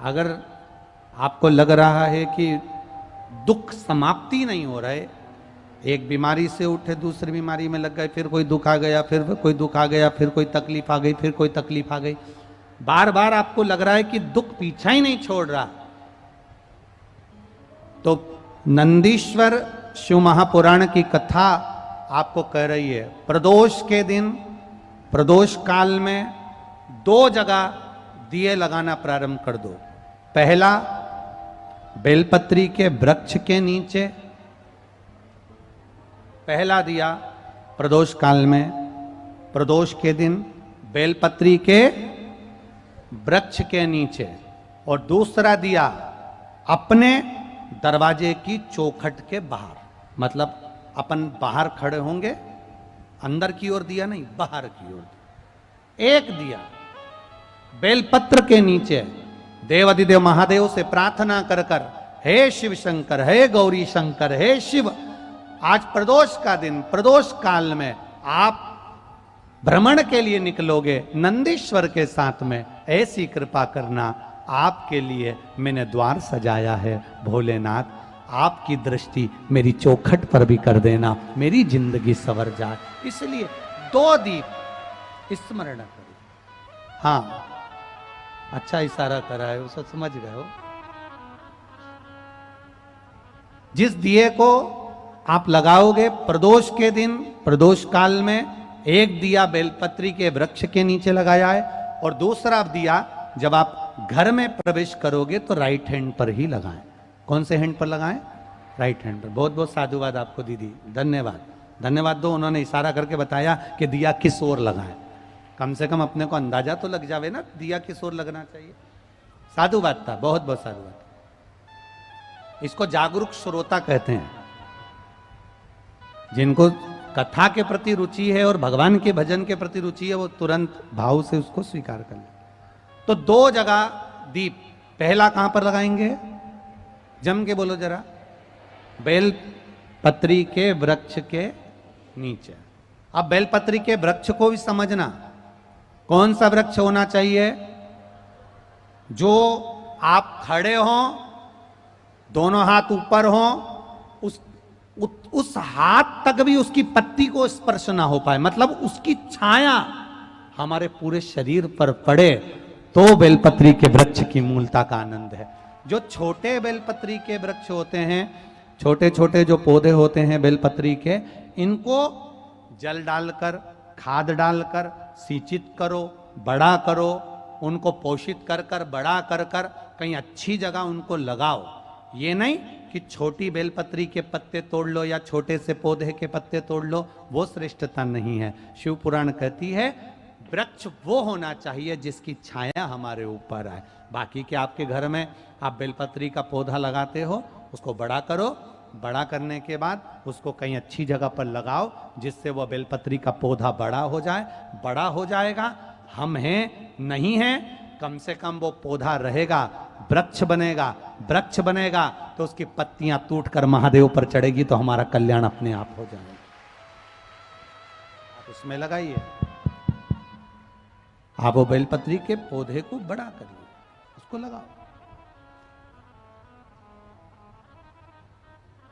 अगर आपको लग रहा है कि दुख समाप्ति नहीं हो रहे, एक बीमारी से उठे दूसरी बीमारी में लग गए, फिर कोई दुख आ गया, फिर कोई दुख आ गया, फिर कोई तकलीफ आ गई, फिर कोई तकलीफ आ गई, बार बार आपको लग रहा है कि दुख पीछा ही नहीं छोड़ रहा, तो नंदीश्वर शिव महापुराण की कथा आपको कह रही है, प्रदोष के दिन, प्रदोष काल में 2 जगह दिए लगाना प्रारंभ कर दो। पहला, बेलपत्री के वृक्ष के नीचे पहला दिया प्रदोष काल में, प्रदोष के दिन बेलपत्री के वृक्ष के नीचे, और दूसरा दिया अपने दरवाजे की चौखट के बाहर, मतलब अपन बाहर खड़े होंगे, अंदर की ओर दिया नहीं, बाहर की ओर। एक दिया बेलपत्र के नीचे देवाधिदेव महादेव से प्रार्थना कर कर, हे शिव शंकर, हे गौरी शंकर, हे शिव, आज प्रदोष का दिन, प्रदोष काल में आप भ्रमण के लिए निकलोगे नंदीश्वर के साथ में, ऐसी कृपा करना, आपके लिए मैंने द्वार सजाया है भोलेनाथ, आपकी दृष्टि मेरी चौखट पर भी कर देना, मेरी जिंदगी संवर जाए। इसलिए 2 दीप स्मरण करो। हाँ, अच्छा इशारा करा है, उसे समझ गए हो। जिस दिए को आप लगाओगे प्रदोष के दिन, प्रदोष काल में, एक दिया बेलपत्री के वृक्ष के नीचे लगाया है, और दूसरा दिया जब आप घर में प्रवेश करोगे तो राइट हैंड पर ही लगाएं। कौन से हैंड पर लगाएं? राइट हैंड पर। बहुत बहुत साधुवाद आपको दीदी, धन्यवाद, धन्यवाद दो, उन्होंने इशारा करके बताया कि दिया किस ओर लगाएं। कम से कम अपने को अंदाजा तो लग जावे ना दिया किस ओर लगना चाहिए। साधुवाद था, बहुत बहुत साधुवाद। इसको जागरूक श्रोता कहते हैं, जिनको कथा के प्रति रुचि है और भगवान के भजन के प्रति रुचि है, वो तुरंत भाव से उसको स्वीकार कर ले। तो 2 जगह दीप, पहला कहां पर लगाएंगे? जम के बोलो जरा, बेलपत्री के वृक्ष के नीचे। अब बेलपत्री के वृक्ष को भी समझना, कौन सा वृक्ष होना चाहिए? जो आप खड़े हो, दोनों हाथ ऊपर हो, उस हाथ तक भी उसकी पत्ती को स्पर्श ना हो पाए, मतलब उसकी छाया हमारे पूरे शरीर पर पड़े, तो बेलपत्री के वृक्ष की मूलता का आनंद है। जो छोटे बेलपत्री के वृक्ष होते हैं, छोटे छोटे जो पौधे होते हैं बेलपत्री के, इनको जल डालकर, खाद डालकर सिंचित करो, बड़ा करो, उनको पोषित कर कर, बड़ा कर कर कहीं अच्छी जगह उनको लगाओ। ये नहीं कि छोटी बेलपत्री के पत्ते तोड़ लो या छोटे से पौधे के पत्ते तोड़ लो, वो श्रेष्ठता नहीं है। शिव पुराण कहती है वृक्ष वो होना चाहिए जिसकी छाया हमारे ऊपर आए। बाकी के आपके घर में आप बेलपत्री का पौधा लगाते हो, उसको बड़ा करो, बड़ा करने के बाद उसको कहीं अच्छी जगह पर लगाओ जिससे वह बेलपत्री का पौधा बड़ा हो जाए। बड़ा हो जाएगा, हम हैं नहीं हैं, कम से कम वो पौधा रहेगा, वृक्ष बनेगा। वृक्ष बनेगा तो उसकी पत्तियां टूटकर महादेव पर चढ़ेगी, तो हमारा कल्याण अपने आप हो जाएगा। आप उसमें लगाइए, आप वो बेलपत्री के पौधे को बड़ा करिए, उसको लगाओ,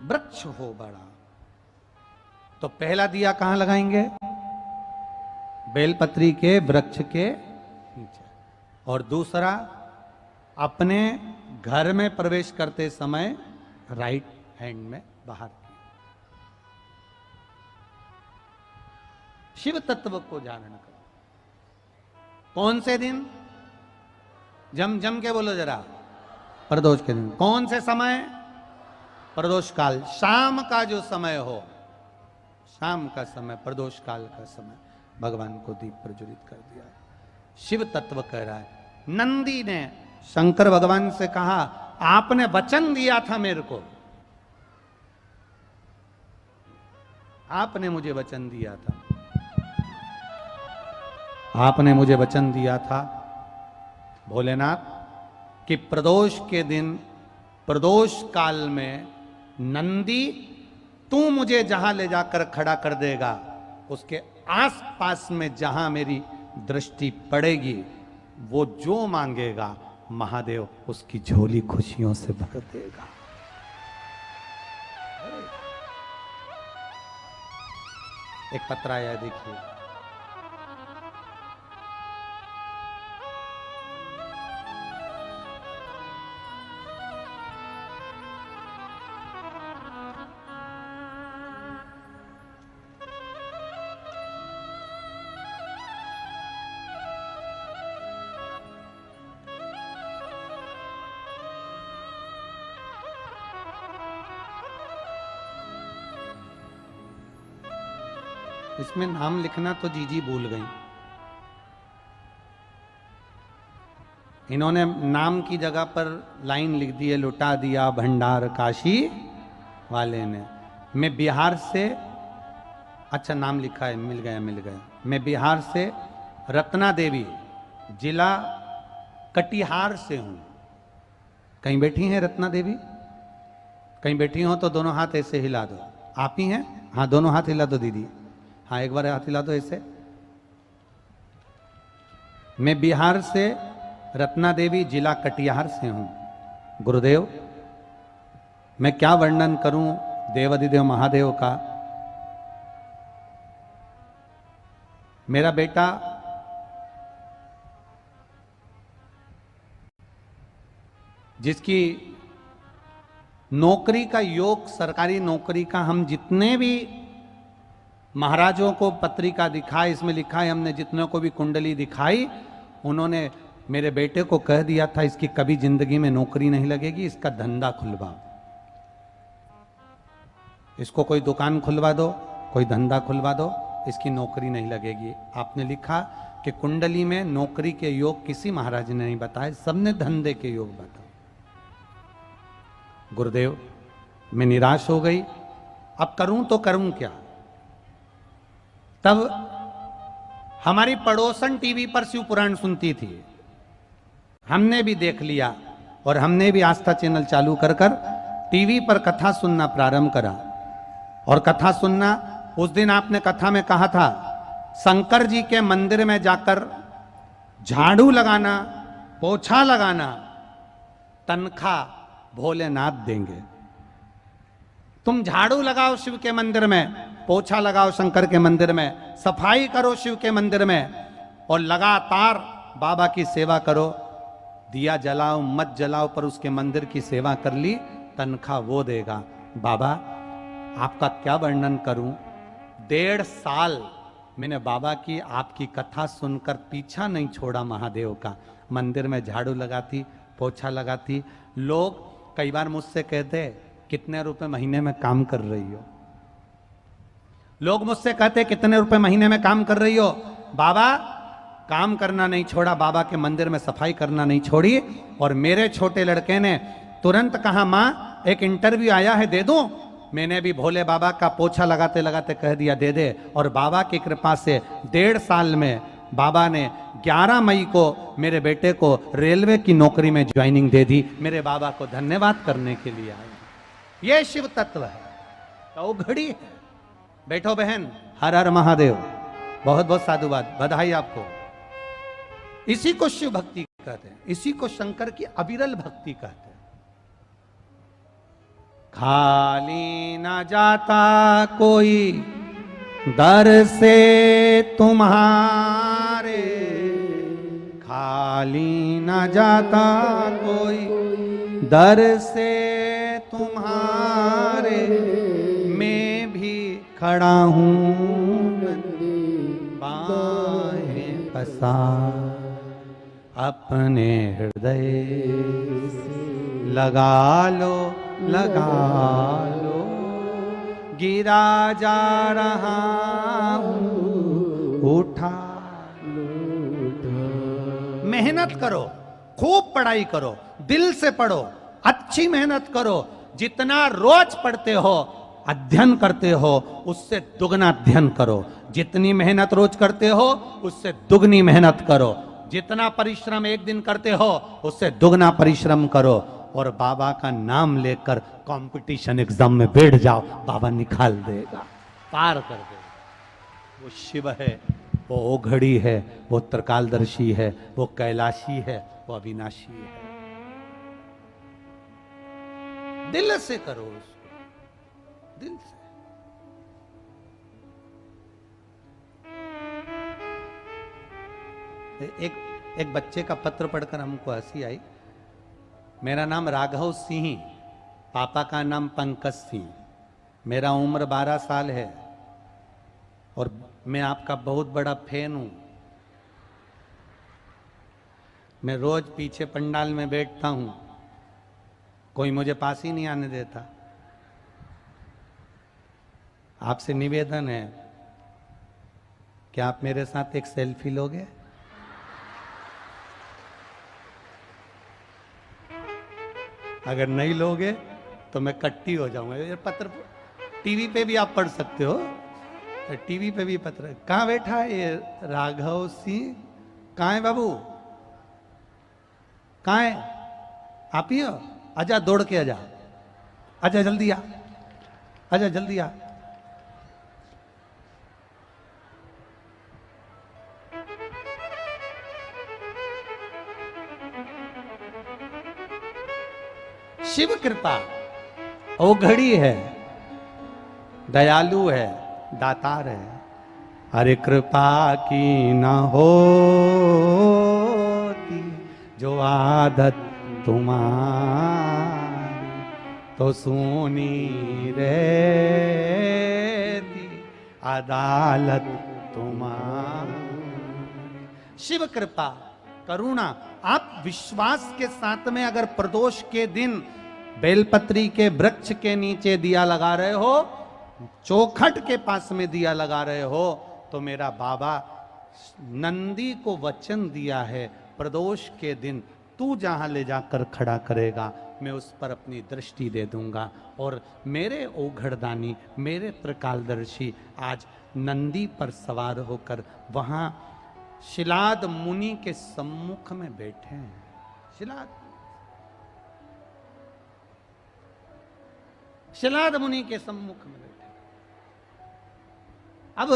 वृक्ष हो बड़ा। तो पहला दिया कहां लगाएंगे? बेलपत्री के वृक्ष के नीचे। और दूसरा, अपने घर में प्रवेश करते समय राइट हैंड में बाहर की। शिव तत्व को जानना करो। कौन से दिन? जम के बोलो जरा, प्रदोष के दिन। कौन से समय? प्रदोष काल, शाम का जो समय हो, शाम का समय, प्रदोष काल का समय, भगवान को दीप प्रज्वलित कर दिया। शिव तत्व कह रहा है। नंदी ने शंकर भगवान से कहा, आपने वचन दिया था मेरे को, आपने मुझे वचन दिया था, आपने मुझे वचन दिया था भोलेनाथ कि प्रदोष के दिन, प्रदोष काल में नंदी तू मुझे जहां ले जाकर खड़ा कर देगा, उसके आसपास में जहां मेरी दृष्टि पड़ेगी, वो जो मांगेगा महादेव उसकी झोली खुशियों से भर देगा। एक पत्र आया देखिए। इसमें नाम लिखना तो जीजी भूल गई। इन्होंने नाम की जगह पर लाइन लिख दी है, लुटा दिया भंडार काशी वाले ने। मैं बिहार से, अच्छा नाम लिखा है, मिल गया। मैं बिहार से रत्ना देवी, जिला कटिहार से हूं। कहीं बैठी हैं रत्ना देवी? कहीं बैठी हो तो दोनों हाथ ऐसे हिला दो। आप ही हैं? हाँ, दोनों हाथ हिला दो दीदी। हाँ, एक बार हाथ हिला दो ऐसे। मैं बिहार से रत्ना देवी, जिला कटिहार से हूं। गुरुदेव, मैं क्या वर्णन करूं देवाधिदेव महादेव का। मेरा बेटा जिसकी नौकरी का योग, सरकारी नौकरी का, हम जितने भी महाराजों को पत्रिका दिखाई, इसमें लिखा है हमने जितने को भी कुंडली दिखाई, उन्होंने मेरे बेटे को कह दिया था इसकी कभी जिंदगी में नौकरी नहीं लगेगी, इसका धंधा खुलवाओ, इसको कोई दुकान खुलवा दो, कोई धंधा खुलवा दो, इसकी नौकरी नहीं लगेगी। आपने लिखा कि कुंडली में नौकरी के योग किसी महाराज ने नहीं बताए, सबने धंधे के योग बताए। गुरुदेव, मैं निराश हो गई, अब करूं तो करूं क्या। तब हमारी पड़ोसन टीवी पर शिव पुराण सुनती थी, हमने भी देख लिया और हमने भी आस्था चैनल चालू कर टीवी पर कथा सुनना प्रारंभ करा। और कथा सुनना, उस दिन आपने कथा में कहा था शंकर जी के मंदिर में जाकर झाड़ू लगाना, पोछा लगाना, तनख्वाह भोलेनाथ देंगे। तुम झाड़ू लगाओ शिव के मंदिर में, पोछा लगाओ शंकर के मंदिर में, सफाई करो शिव के मंदिर में, और लगातार बाबा की सेवा करो। दिया जलाओ मत जलाओ, पर उसके मंदिर की सेवा कर ली, तनख्वाह वो देगा। बाबा, आपका क्या वर्णन करूं। 1.5 साल मैंने बाबा की आपकी कथा सुनकर पीछा नहीं छोड़ा महादेव का। मंदिर में झाड़ू लगाती, पोछा लगाती। लोग कई बार मुझसे कहते कितने रुपए महीने में काम कर रही हो। लोग मुझसे कहते कितने रुपए महीने में काम कर रही हो। बाबा, काम करना नहीं छोड़ा, बाबा के मंदिर में सफाई करना नहीं छोड़ी। और मेरे छोटे लड़के ने तुरंत कहा, मां एक इंटरव्यू आया है, दे दूं? मैंने भी भोले बाबा का पोछा लगाते लगाते कह दिया दे दे। और बाबा की कृपा से 1.5 साल में बाबा ने 11 मई को मेरे बेटे को रेलवे की नौकरी में ज्वाइनिंग दे दी। मेरे बाबा को धन्यवाद करने के लिए आए। ये शिव तत्व है, तो घड़ी। बैठो बहन, हर हर महादेव, बहुत बहुत साधुवाद, बधाई आपको। इसी को शिव भक्ति कहते हैं, इसी को शंकर की अविरल भक्ति कहते हैं। खाली न जाता कोई दर से तुम्हारे, खाली न जाता कोई दर से तुम्हारे, मैं भी खड़ा हूँ बाहें पसार, अपने हृदय लगा लो लगा लो, गिरा जा रहा हूँ उठा लो। मेहनत करो, खूब पढ़ाई करो, दिल से पढ़ो, अच्छी मेहनत करो। जितना रोज पढ़ते हो, अध्ययन करते हो, उससे दुगना अध्ययन करो। जितनी मेहनत रोज करते हो, उससे दुगनी मेहनत करो। जितना परिश्रम एक दिन करते हो, उससे दुगना परिश्रम करो। और बाबा का नाम लेकर कंपटीशन एग्जाम में बैठ जाओ, बाबा निकाल देगा, पार कर देगा। वो शिव है, वो ओघड़ी है, वो त्रिकालदर्शी है, वो कैलाशी है, वो अविनाशी है। दिल से करो उसको, दिल से। एक बच्चे का पत्र पढ़कर हमको हंसी आई। मेरा नाम राघव सिंह, पापा का नाम पंकज सिंह, मेरा उम्र 12 साल है और मैं आपका बहुत बड़ा फैन हूं। मैं रोज पीछे पंडाल में बैठता हूं, कोई मुझे पास ही नहीं आने देता। आपसे निवेदन है कि आप मेरे साथ एक सेल्फी लोगे? अगर नहीं लोगे तो मैं कट्टी हो जाऊंगा। ये पत्र टीवी पे भी आप पढ़ सकते हो, टीवी पे भी पत्र। कहाँ बैठा है ये राघव सिंह? कहाँ है बाबू? कहाँ है? आप ही हो? आजा, दौड़ के आजा, आजा जल्दी आ, आजा जल्दी आ। शिव कृपा ओ घड़ी है, दयालु है, दातार है। अरे कृपा की न होती जो आदत तुम्हारी, तो सुनी रहती अदालत तुम्हारी। शिव कृपा, करुणा। आप विश्वास के साथ में अगर प्रदोष के दिन बेलपत्री के वृक्ष के नीचे दिया लगा रहे हो, चौखट के पास में दिया लगा रहे हो, तो मेरा बाबा नंदी को वचन दिया है, प्रदोष के दिन तू जहां ले जाकर खड़ा करेगा मैं उस पर अपनी दृष्टि दे दूंगा। और मेरे ओघड़दानी, मेरे त्रिकालदर्शी आज नंदी पर सवार होकर वहां शिलाद मुनि के सम्मुख में बैठे हैं। शिलाद मुनि के सम्मुख में बैठे। अब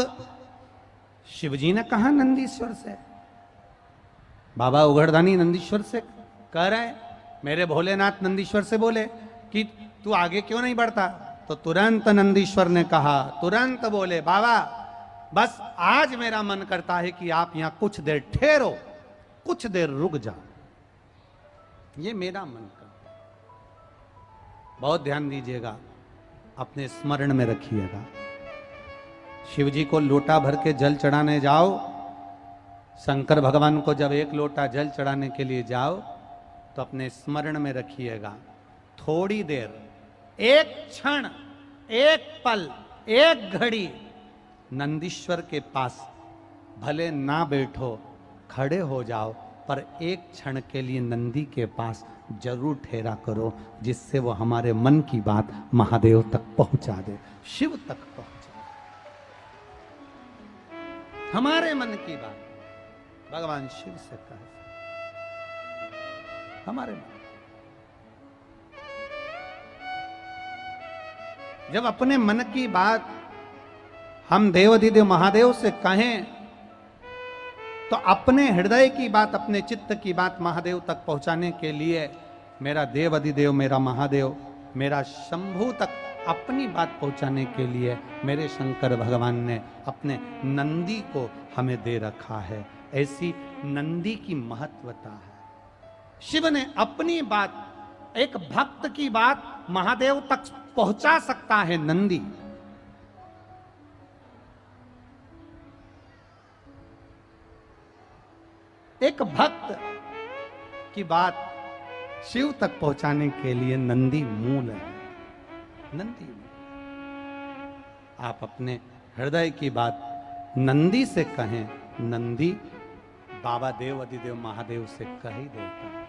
शिवजी ने कहा नंदीश्वर से, बाबा उघड़दानी नंदीश्वर से कह रहे हैं, मेरे भोलेनाथ नंदीश्वर से बोले कि तू आगे क्यों नहीं बढ़ता? तो तुरंत नंदीश्वर ने कहा, तुरंत बोले, बाबा बस आज मेरा मन करता है कि आप यहां कुछ देर ठहरो, कुछ देर रुक जाओ, ये मेरा मन करता है। बहुत ध्यान दीजिएगा, अपने स्मरण में रखिएगा। शिव जी को लोटा भर के जल चढ़ाने जाओ, शंकर भगवान को जब एक लोटा जल चढ़ाने के लिए जाओ तो अपने स्मरण में रखिएगा, थोड़ी देर, एक क्षण, एक पल, एक घड़ी नंदीश्वर के पास भले ना बैठो, खड़े हो जाओ, पर एक क्षण के लिए नंदी के पास जरूर ठहरा करो, जिससे वो हमारे मन की बात महादेव तक पहुंचा दे, शिव तक पहुंचा दे। हमारे मन की बात भगवान शिव से कहे, हमारे मन। जब अपने मन की बात हम देवाधिदेव महादेव से कहें तो अपने हृदय की बात, अपने चित्त की बात महादेव तक पहुंचाने के लिए मेरा देवाधिदेव, मेरा महादेव, मेरा शंभू तक अपनी बात पहुंचाने के लिए मेरे शंकर भगवान ने अपने नंदी को हमें दे रखा है। ऐसी नंदी की महत्वता है। शिव ने अपनी बात, एक भक्त की बात महादेव तक पहुंचा सकता है नंदी। एक भक्त की बात शिव तक पहुंचाने के लिए नंदी मूल है। नंदी, आप अपने हृदय की बात नंदी से कहें, नंदी बाबा देव अधिदेव महादेव से कह ही देता है।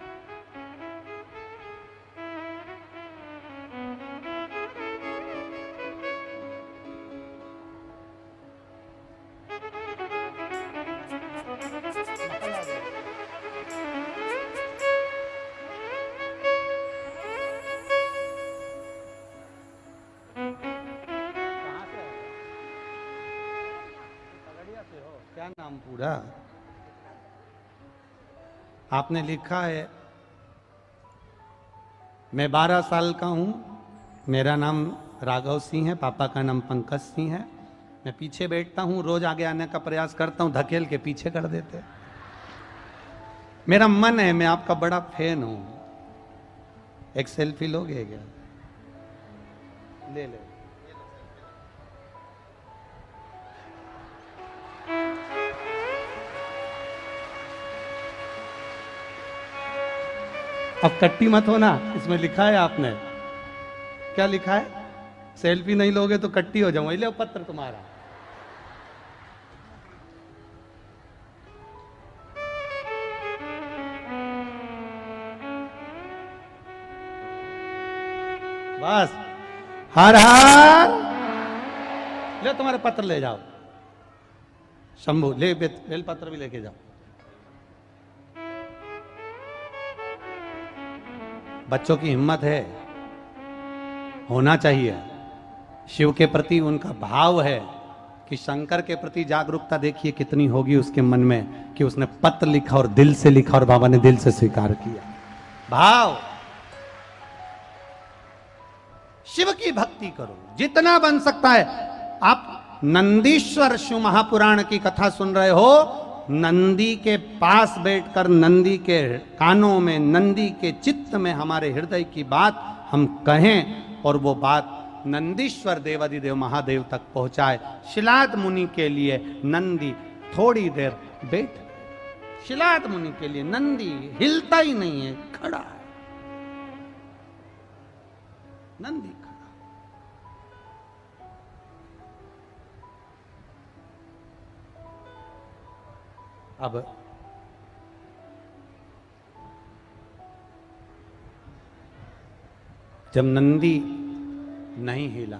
क्या नाम पूरा? आपने लिखा है मैं 12 साल का हूं मेरा नाम राघव सिंह है, पापा का नाम पंकज सिंह है। मैं पीछे बैठता हूँ, रोज आगे आने का प्रयास करता हूँ, धकेल के पीछे कर देते। मेरा मन है, मैं आपका बड़ा फैन हूं। एक सेल्फी लोगे क्या? ले ले। अब कट्टी मत हो ना, इसमें लिखा है आपने, क्या लिखा है? सेल्फी नहीं लोगे तो कट्टी हो जाऊंगा। ले पत्र तुम्हारा। बस, हर हर। ले तुम्हारे पत्र ले जाओ, शंभू ले, बेल पत्र भी लेके जाओ। बच्चों की हिम्मत है, होना चाहिए। शिव के प्रति उनका भाव है कि शंकर के प्रति जागरूकता देखिए कितनी होगी उसके मन में, कि उसने पत्र लिखा और दिल से लिखा और बाबा ने दिल से स्वीकार किया। भाव। शिव की भक्ति करो जितना बन सकता है। आप नंदीश्वर शिव महापुराण की कथा सुन रहे हो, नंदी के पास बैठकर नंदी के कानों में, नंदी के चित्त में हमारे हृदय की बात हम कहें और वो बात नंदीश्वर देवादिदेव महादेव तक पहुंचाए। शिलाद मुनि के लिए नंदी थोड़ी देर बैठ, शिलाद मुनि के लिए नंदी हिलता ही नहीं है, खड़ा है नंदी, खड़ा। अब जब नंदी नहीं हिला,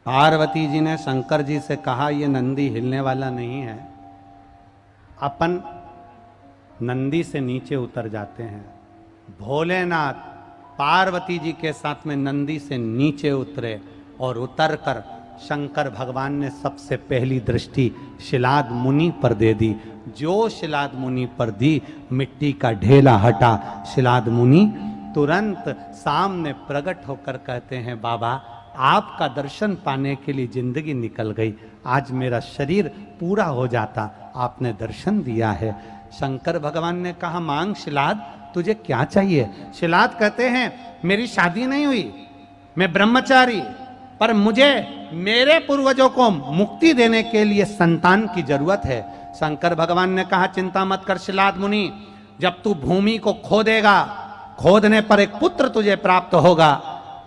पार्वती जी ने शंकर जी से कहा ये नंदी हिलने वाला नहीं है। अपन नंदी से नीचे उतर जाते हैं। भोलेनाथ पार्वती जी के साथ में नंदी से नीचे उतरे और उतरकर शंकर भगवान ने सबसे पहली दृष्टि शिलाद मुनि पर दे दी। जो शिलाद मुनि पर दी, मिट्टी का ढेला हटा। शिलाद मुनि तुरंत सामने प्रकट होकर कहते हैं, बाबा आपका दर्शन पाने के लिए जिंदगी निकल गई, आज मेरा शरीर पूरा हो जाता, आपने दर्शन दिया है। शंकर भगवान ने कहा, मांग शिलाद, तुझे क्या चाहिए? शिलाद कहते हैं, मेरी शादी नहीं हुई, मैं ब्रह्मचारी, पर मुझे मेरे पूर्वजों को मुक्ति देने के लिए संतान की जरूरत है। शंकर भगवान ने कहा, चिंता मत कर शिलाद मुनि, जब तू भूमि को खोदेगा, खोदने पर एक पुत्र तुझे प्राप्त होगा।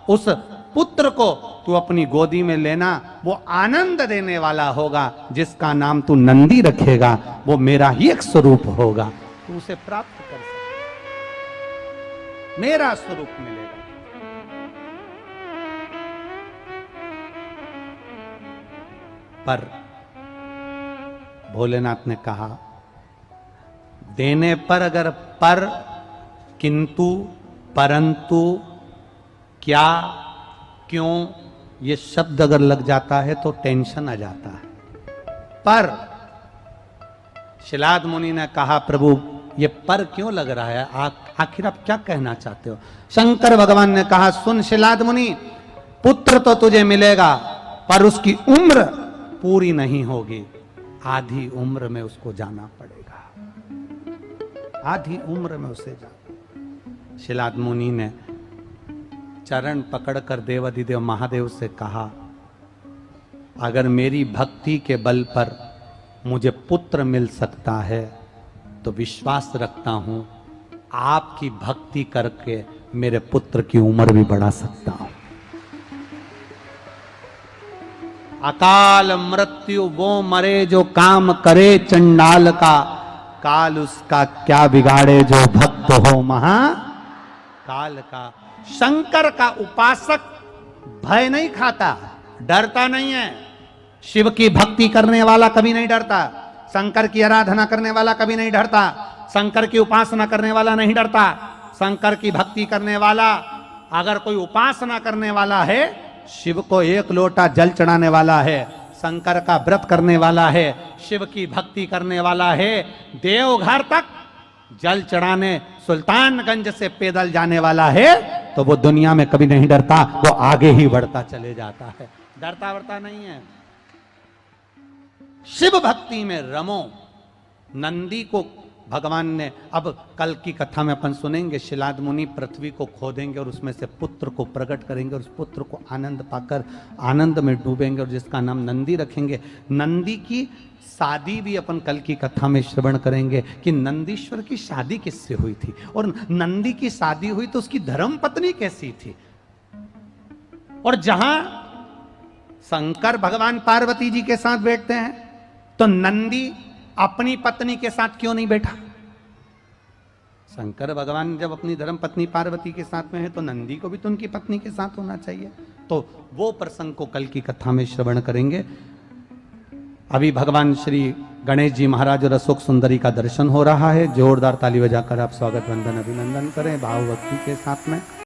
उस पुत्र को तू अपनी गोदी में लेना, वो आनंद देने वाला होगा, जिसका नाम तू नंदी रखेगा, वो मेरा ही एक स्वरूप होगा, तू उसे प्राप्त कर सकता, मेरा स्वरूप मिलेगा। पर भोलेनाथ ने कहा, देने पर अगर पर, किंतु, परंतु, क्या, क्यों ये शब्द अगर लग जाता है तो टेंशन आ जाता है। पर शिलाद मुनि ने कहा, प्रभु ये पर क्यों लग रहा है, आखिर आप क्या कहना चाहते हो? शंकर भगवान ने कहा, सुन शिलाद मुनि, पुत्र तो तुझे मिलेगा, पर उसकी उम्र पूरी नहीं होगी, आधी उम्र में उसको जाना पड़ेगा, आधी उम्र में उसे जाना। शिलाद मुनि ने चरण पकड़कर देवादिदेव महादेव से कहा, अगर मेरी भक्ति के बल पर मुझे पुत्र मिल सकता है तो विश्वास रखता हूं आपकी भक्ति करके मेरे पुत्र की उम्र भी बढ़ा सकता हूं। अकाल मृत्यु वो मरे जो काम करे चंडाल का, काल उसका क्या बिगाड़े जो भक्त हो महा काल का। शंकर का उपासक भय नहीं खाता, डरता नहीं है। शिव की भक्ति करने वाला कभी नहीं डरता, शंकर की आराधना करने वाला कभी नहीं डरता, शंकर की उपासना करने वाला नहीं डरता। शंकर की भक्ति करने वाला, अगर कोई उपासना करने वाला है, शिव को एक लोटा जल चढ़ाने वाला है, शंकर का व्रत करने वाला है, शिव की भक्ति करने वाला है, देवघर तक जल चढ़ाने सुल्तानगंज से पैदल जाने वाला है, तो वो दुनिया में कभी नहीं डरता, वो आगे ही बढ़ता चले जाता है, डरता वरता नहीं है। शिव भक्ति में रमो। नंदी को भगवान ने, अब कल की कथा में अपन सुनेंगे, शिलाद मुनि पृथ्वी को खोदेंगे और उसमें से पुत्र को प्रकट करेंगे और उस पुत्र को आनंद पाकर आनंद में डूबेंगे और जिसका नाम नंदी रखेंगे। नंदी की शादी भी अपन कल की कथा में श्रवण करेंगे कि नंदीश्वर की शादी किससे हुई थी, और नंदी की शादी हुई तो उसकी धर्म पत्नी कैसी थी। और जहां शंकर भगवान पार्वती जी के साथ बैठते हैं तो नंदी अपनी पत्नी के साथ क्यों नहीं बैठा। शंकर भगवान जब अपनी धर्म पत्नी पार्वती के साथ में है तो नंदी को भी तो उनकी पत्नी के साथ होना चाहिए। तो वो प्रसंग को कल की कथा में श्रवण करेंगे। अभी भगवान श्री गणेश जी महाराज और अशोक सुंदरी का दर्शन हो रहा है। जोरदार ताली बजाकर आप स्वागत वंदन अभिनंदन करें भाव भक्ति के साथ में।